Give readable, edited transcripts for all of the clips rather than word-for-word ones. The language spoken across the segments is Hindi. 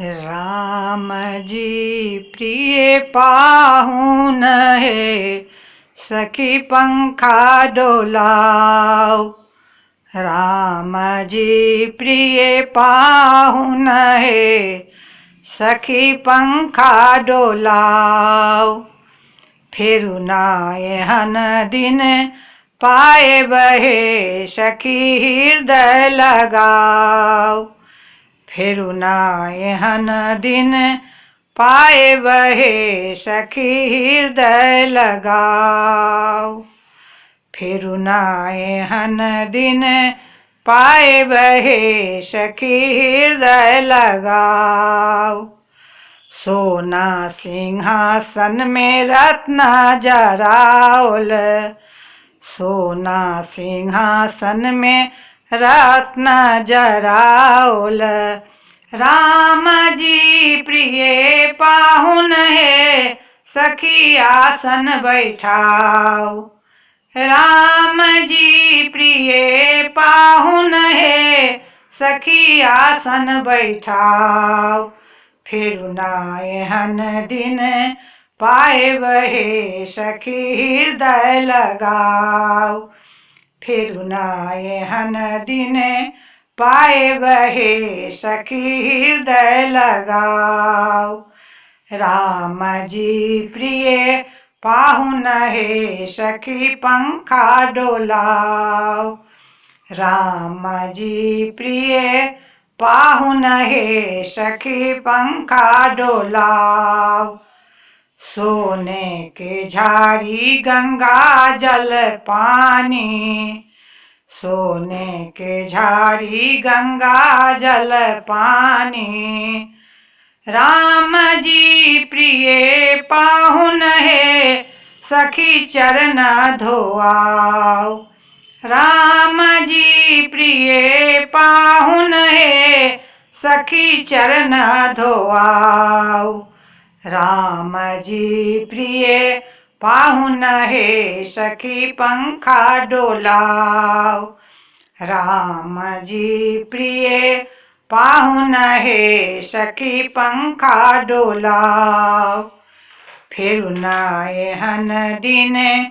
राम जी प्रिय पाहुन है, सखी पंखा डोलाओ। राम जी प्रिय पाहुन है, सखी पंखा डोलाओ। फिर नायहन दिन पाए बहे, सखी हृदय लगाओ। फिर नायहन दिन पाए बहे, सखी हृदय लगाओ। फिर नायहन दिन पाए बहे, सखी हृदय लगाओ। सोना सिंहासन में रत्न जराओल, सोना सिंहासन में रत्न जराओल। राम जी प्रिय पाहुन है, सखी आसन बैठाओ। राम जी प्रिय पाहुन है, सखी आसन बैठाओ। फिर नायहन दिन पाए बहे, सखी हृदय लगाओ। फिर नायहन दिन पाए बहे, सखी हृदय लगाओ। राम जी प्रिय पाहुन है, सखी पंखा डोलाओ। राम जी प्रिय पाहुन है, सखी पंखा डोलाओ। सोने के झाड़ी गंगा जल पानी, सोने के झाड़ी गंगा जल पानी। राम जी प्रिय पाहुन है, सखी चरण धोआओ। राम जी प्रिय पाहुन है, सखी चरण धोआओ। राम जी प्रिय पाहुन है, सखी पंखा डोलाओ। राम जी प्रिय पाहुन है, सखी पंखा डोलाओ। फिर नायहन दिन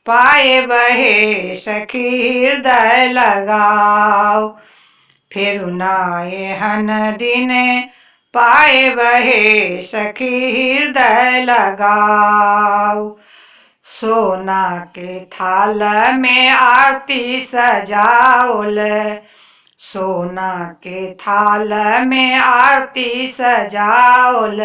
पाए बहे, सखी हृदय लगाओ। फिर नायहन दिन पाए बहे, सखी हृदय लगाओ। सोना के थाल में आरती सजाओल, सोना के थाल में आरती सजाओल।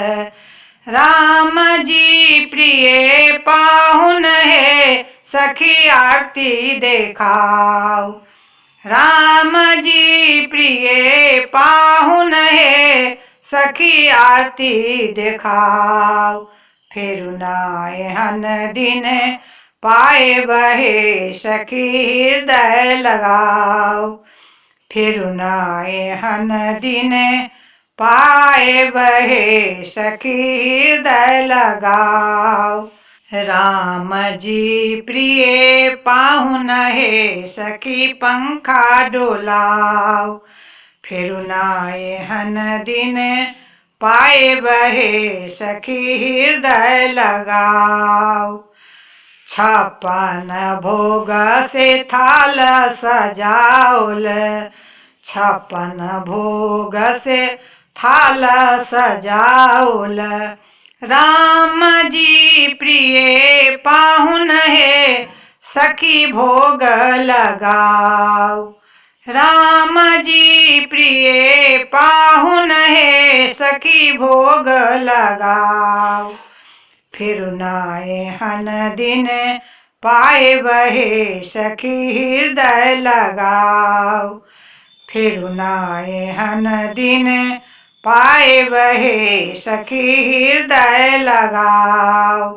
राम जी प्रिय पाहुन है, सखी आरती देखाओ। राम जी प्रिय पाहुन है, सखी आरती देखाओ। फिर नायहन दिन पाए बहे, सखी हृदय लगाओ। फिर नायहन दिन पाए बहे, सखी हृदय लगाओ। राम जी प्रिय पाहुन है, सखी पंखा डोलाओ। फिर नायहन दिन पाए बहे, सखी हृदय लगाओ। छप्पन भोग से थाल सजाओल, छप्पन भोग से थाल सजाओल। राम जी प्रिय पाहुन है, सखी भोग लगाओ। राम जी प्रिय पाहुन है, सखी भोग लगाओ। फिर नायहन दिन पाए बहे, सखी हृदय लगाओ। फिर नायहन दिन पाए बहे, सखी हृदय लगाओ।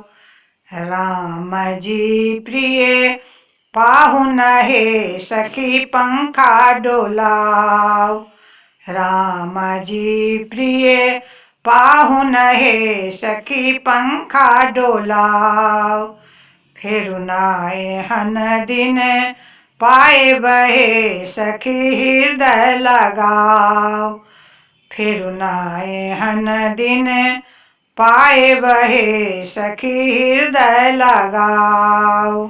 राम जी प्रिय पाहुन है, सखी पंखा डोलाओ। राम जी प्रिय पाहुन है, सखी पंखा डोलाओ। फिर नायहन दिन पाए बहे, सखी हृदय लगाओ। फिर नाए हन दिन पाए बहे सखी हृदय लगाओ।